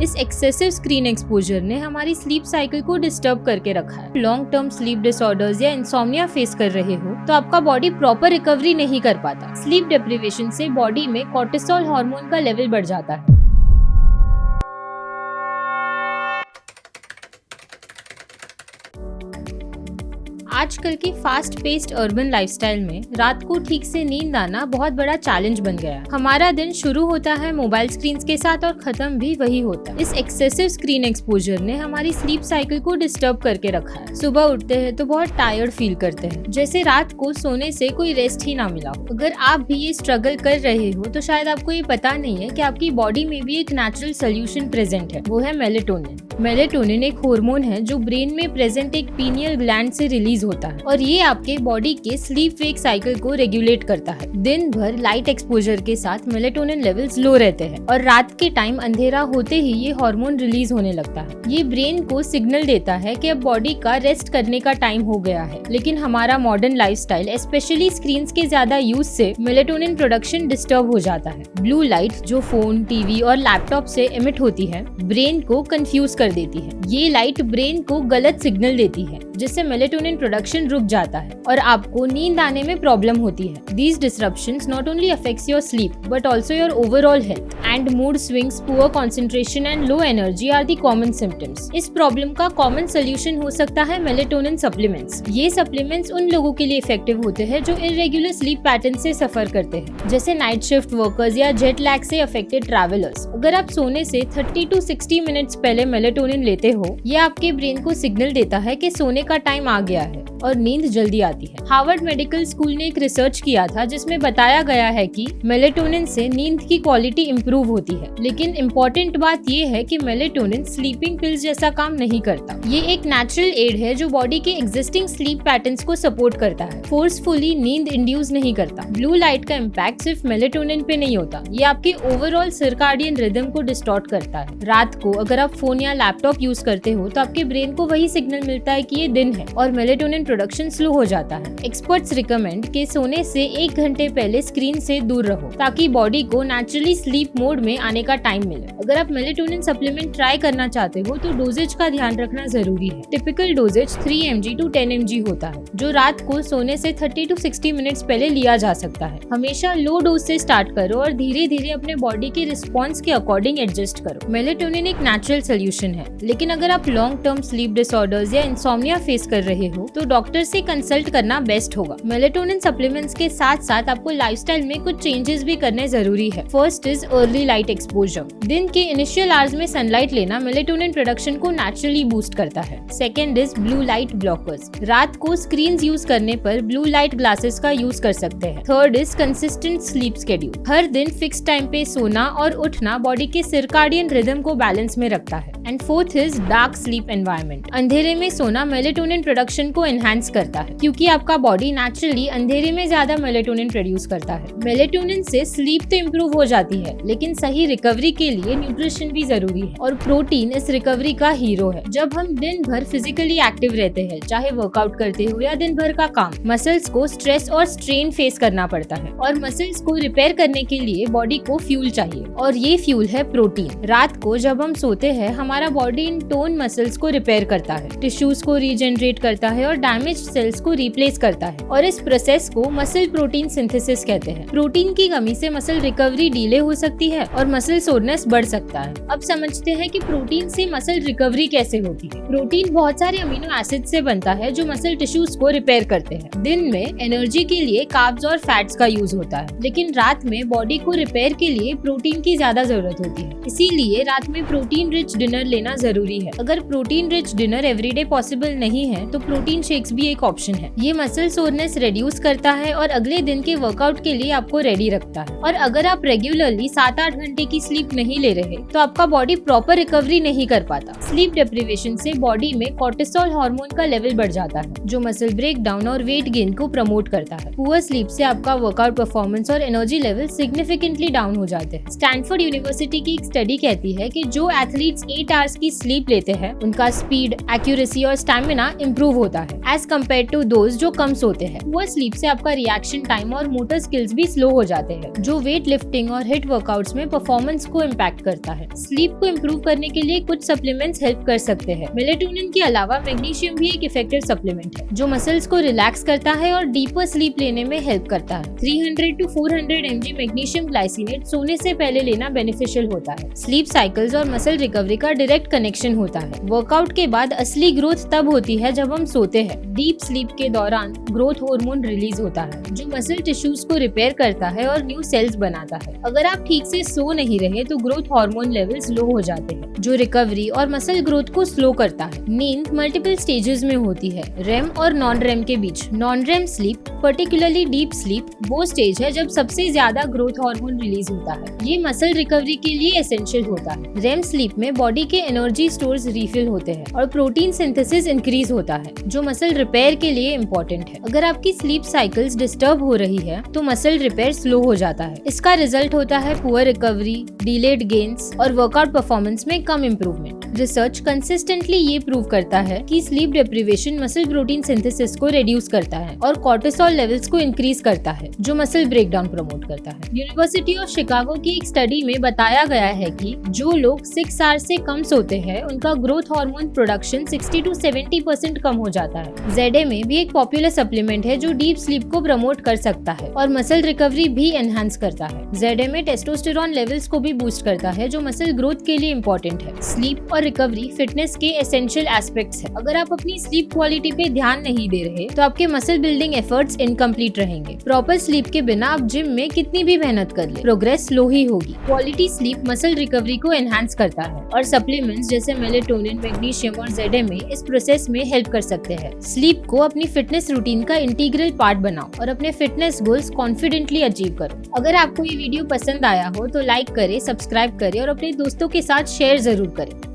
इस excessive screen exposure ने हमारी स्लीप साइकिल को डिस्टर्ब करके रखा है। लॉन्ग टर्म स्लीप डिसऑर्डर्स या इंसोम्निया फेस कर रहे हो तो आपका बॉडी प्रॉपर रिकवरी नहीं कर पाता। स्लीप डिप्रिवेशन से बॉडी में कोर्टिसोल हार्मोन का लेवल बढ़ जाता है। आजकल की फास्ट पेस्ड अर्बन लाइफस्टाइल में रात को ठीक से नींद आना बहुत बड़ा चैलेंज बन गया है। हमारा दिन शुरू होता है मोबाइल स्क्रीन के साथ और खत्म भी वही होता है। इस एक्सेसिव स्क्रीन एक्सपोजर ने हमारी स्लीप साइकिल को डिस्टर्ब करके रखा है। सुबह उठते हैं तो बहुत टायर्ड फील करते हैं, जैसे रात को सोने से कोई रेस्ट ही ना मिला हो। अगर आप भी ये स्ट्रगल कर रहे हो तो शायद आपको ये पता नहीं है कि आपकी बॉडी में भी एक नेचुरल सोल्यूशन प्रेजेंट है, वो है मेलेटोनिन। मेलेटोनिन एक हार्मोन है जो ब्रेन में प्रेजेंट एक पीनियल ग्लैंड से रिलीज होता है और ये आपके बॉडी के स्लीप वेक साइकिल को रेगुलेट करता है। दिन भर लाइट एक्सपोजर के साथ मेलेटोनिन लेवल्स लो रहते हैं और रात के टाइम अंधेरा होते ही ये हार्मोन रिलीज होने लगता है। ये ब्रेन को सिग्नल देता है कि अब बॉडी का रेस्ट करने का टाइम हो गया है। लेकिन हमारा मॉडर्न लाइफस्टाइल स्पेशली स्क्रीन्स के ज्यादा यूज से मेलेटोनिन प्रोडक्शन डिस्टर्ब हो जाता है। ब्लू लाइट जो फोन, टीवी और लैपटॉप से एमिट होती है ब्रेन को कंफ्यूज कर देती है। ये लाइट ब्रेन को गलत सिग्नल देती है जिससे मेलेटोनिन प्रोडक्शन रुक जाता है और आपको नींद आने में प्रॉब्लम होती है। These disruptions not only affects your sleep but also your overall health and mood swings, poor concentration and low energy are the common symptoms. इस प्रॉब्लम का कॉमन सोल्यूशन हो सकता है मेलेटोनिन सप्लीमेंट्स। ये सप्लीमेंट्स उन लोगों के लिए इफेक्टिव होते हैं जो इरेगुलर स्लीप पैटर्न से सफर करते हैं, जैसे नाइट शिफ्ट वर्कर्स या जेट लैग से अफेक्टेड ट्रैवलर्स। अगर आप सोने से 30 to 60 मिनट्स पहले मेलेटोनिन लेते हो, ये आपके ब्रेन को सिग्नल देता है कि सोने का टाइम आ गया है और नींद जल्दी आती है। हार्वर्ड मेडिकल स्कूल ने एक रिसर्च किया था जिसमें बताया गया है कि मेलेटोनिन से नींद की क्वालिटी इंप्रूव होती है। लेकिन इम्पोर्टेंट बात ये है कि मेलेटोनिन स्लीपिंग पिल्स जैसा काम नहीं करता। ये एक नेचुरल एड है जो बॉडी के एग्जिस्टिंग स्लीप पैटर्न्स को सपोर्ट करता है, फोर्सफुली नींद इंड्यूस नहीं करता। ब्लू लाइट का इम्पैक्ट सिर्फ मेलेटोनिन पे नहीं होता, ये आपके ओवरऑल सर्काडियन रिदम को डिस्टॉर्ट करता है। रात को अगर आप फोन या लैपटॉप यूज करते हो तो आपके ब्रेन को वही सिग्नल मिलता है कि ये दिन है और मेलेटोनिन प्रोडक्शन स्लो हो जाता है। एक्सपर्ट्स रिकमेंड कि सोने से 1 घंटे पहले स्क्रीन से दूर रहो ताकि बॉडी को नेचुरली स्लीप मोड में आने का टाइम मिले। अगर आप मेलेटोनिन सप्लीमेंट ट्राई करना चाहते हो तो डोजेज का ध्यान रखना जरूरी है। Typical doses 3 mg to 10 mg होता है जो रात को सोने से 30 to 60 मिनट्स पहले लिया जा सकता है। हमेशा लो डोज से स्टार्ट करो और धीरे धीरे अपने बॉडी के रिस्पॉन्स के अकॉर्डिंग एडजस्ट करो। मेलेटोनिन एक नेचुरल सोल्यूशन है, लेकिन अगर आप लॉन्ग टर्म स्लीप डिसऑर्डर्स या इंसोम्निया फेस कर रहे हो तो डॉक्टर से कंसल्ट करना बेस्ट होगा। मेलेटोनिन सप्लीमेंट्स के साथ साथ आपको लाइफस्टाइल में कुछ चेंजेस भी करने जरूरी है। First is early light exposure. दिन के इनिशियल आवर्स में सनलाइट लेना मेलेटोनिन प्रोडक्शन को नेचुरली बूस्ट करता है। Second is blue light blockers. रात को स्क्रीन यूज करने पर ब्लू लाइट ग्लासेस का यूज कर सकते हैं। Third is consistent sleep schedule. हर दिन फिक्स टाइम पे सोना और उठना बॉडी के सर्काडियन रिदम को बैलेंस में रखता है। And fourth is dark sleep environment. अंधेरे में सोना मेलेटोनिन प्रोडक्शन को एनहांस करता है क्योंकि आपका बॉडी नेचुरली अंधेरे में ज्यादा मेलेटोनिन प्रोड्यूस करता है। मेलेटोनिन से स्लीप तो इम्प्रूव हो जाती है, लेकिन सही रिकवरी के लिए न्यूट्रिशन भी जरूरी है और प्रोटीन इस रिकवरी का हीरो है। जब हम दिन भर फिजिकली एक्टिव रहते हैं, चाहे वर्कआउट करते हो या दिन भर का काम, मसल्स को स्ट्रेस और स्ट्रेन फेस करना पड़ता है और मसल्स को रिपेयर करने के लिए बॉडी को फ्यूल चाहिए और ये फ्यूल है प्रोटीन। रात को जब हम सोते हैं हमारा बॉडी इन टोन मसल्स को रिपेयर करता है, टिश्यूज को रीजनरेट करता है और डैमेज सेल्स को रिप्लेस करता है और इस प्रोसेस को मसल प्रोटीन सिंथेसिस कहते हैं। प्रोटीन की कमी से मसल रिकवरी डिले हो सकती है और मसल सोरनेस बढ़ सकता है। अब समझते हैं कि प्रोटीन से मसल रिकवरी कैसे होती है। प्रोटीन बहुत सारे अमीनो एसिड से बनता है जो मसल टिश्यूज को रिपेयर करते हैं। दिन में एनर्जी के लिए कार्ब्स और फैट्स का यूज होता है, लेकिन रात में बॉडी को रिपेयर के लिए प्रोटीन की ज्यादा जरूरत होती है। इसीलिए रात में प्रोटीन रिच डिनर लेना जरूरी है। अगर protein rich dinner everyday possible नहीं है तो प्रोटीन शेक्स भी एक ऑप्शन है। ये मसल सोरनेस रिड्यूस करता है और अगले दिन के वर्कआउट के लिए आपको रेडी रखता है। और अगर आप रेगुलरली 7-8 घंटे की स्लीप नहीं ले रहे तो आपका बॉडी प्रॉपर रिकवरी नहीं कर पाता। स्लीप डिप्रिवेशन से बॉडी में कोर्टिसोल हार्मोन का लेवल बढ़ जाता है जो मसल ब्रेक डाउन और वेट गेन को प्रमोट करता है। पुअर स्लीप से आपका वर्कआउट परफॉर्मेंस और एनर्जी लेवल सिग्निफिकेंटली डाउन हो जाते हैं। स्टैनफोर्ड यूनिवर्सिटी की एक स्टडी कहती है कि जो एथलीट्स 8 आवर्स की स्लीप लेते हैं उनका स्पीड, एक्यूरेसी और स्टैमिना इम्प्रूव होता है एज कम्पेयर टू दोज जो कम सोते हैं। पुअर स्लीप से आपका रिएक्शन टाइम और मोटर स्किल्स भी स्लो हो जाते हैं, जो वेट लिफ्टिंग और हिट वर्कआउट्स में परफॉर्मेंस को इम्पैक्ट करता है। स्लीप को इम्प्रूव करने के लिए कुछ सप्लीमेंट्स हेल्प कर सकते हैं। मेलेटोनिन के अलावा मैग्नीशियम भी एक इफेक्टिव सप्लीमेंट है जो मसल्स को रिलैक्स करता है और डीपर स्लीप लेने में हेल्प करता है। 300 to 400 mg मैग्नीशियम ग्लाइसिनेट सोने से पहले लेना बेनिफिशियल होता है। स्लीप साइकिल्स और मसल रिकवरी का डायरेक्ट कनेक्शन होता है। वर्कआउट के बाद असली ग्रोथ तब होती है जब हम सोते हैं। डीप स्लीप के दौरान ग्रोथ हार्मोन रिलीज होता है जो मसल टिश्यूज को रिपेयर करता है और न्यू सेल्स बनाता है। अगर आप ठीक से सो नहीं रहे तो ग्रोथ हार्मोन लेवल्स लो हो जाते हैं जो रिकवरी और मसल ग्रोथ को स्लो करता है। नींद मल्टीपल स्टेजेस में होती है, रेम और नॉन रेम के बीच। Non REM sleep, particularly deep sleep, वो स्टेज है जब सबसे ज्यादा ग्रोथ हार्मोन रिलीज होता है। ये मसल रिकवरी के लिए एसेंशियल होता है। रेम स्लीप में बॉडी के एनर्जी स्टोर्स रिफिल होते हैं और प्रोटीन सिंथेसिस इंक्रीज होता है जो मसल रिपेयर के लिए इम्पोर्टेंट है। अगर आपकी स्लीप साइकिल्स डिस्टर्ब हो रही है तो मसल रिपेयर स्लो हो जाता है। इसका रिजल्ट होता है पुअर रिकवरी, डिलेड गेन्स और वर्कआउट परफॉर्मेंस में कम इम्प्रूवमेंट। रिसर्च कंसिस्टेंटली ये प्रूव करता है कि sleep deprivation muscle protein synthesis को रिड्यूस करता है और कॉर्टिसोल लेवल्स को इंक्रीज करता है जो मसल ब्रेकडाउन प्रमोट करता है। यूनिवर्सिटी ऑफ शिकागो की एक स्टडी में बताया गया है कि जो लोग 6 आवर्स से कम सोते हैं उनका ग्रोथ हार्मोन प्रोडक्शन 60 to 70% कम हो जाता है। ZMA भी एक पॉपुलर सप्लीमेंट है जो डीप स्लीप को प्रमोट कर सकता है और मसल रिकवरी भी एनहांस करता है। ZMA टेस्टोस्टेरोन लेवल्स को भी बूस्ट करता है जो मसल ग्रोथ के लिए इम्पोर्टेंट है। स्लीप और रिकवरी फिटनेस के एसेंशियल एस्पेक्ट्स है। अगर आप अपनी स्लीप क्वालिटी पे ध्यान नहीं दे रहे तो आपके मसल बिल्डिंग एफर्ट्स इनकम्प्लीट रहेंगे। प्रॉपर स्लीप के बिना आप जिम में कितनी भी मेहनत कर ले, प्रोग्रेस स्लो ही होगी। क्वालिटी स्लीप मसल रिकवरी को एनहांस करता है और सप्लीमेंट्स जैसे मेलेटोनिन, मैग्नीशियम और ZMA इस प्रोसेस में हेल्प कर सकते हैं। स्लीप को अपनी फिटनेस रूटीन का इंटीग्रल पार्ट बनाओ और अपने फिटनेस गोल्स कॉन्फिडेंटली अचीव करो। अगर आपको ये वीडियो पसंद आया हो तो लाइक करें, सब्सक्राइब करें और अपने दोस्तों के साथ शेयर जरूर करें।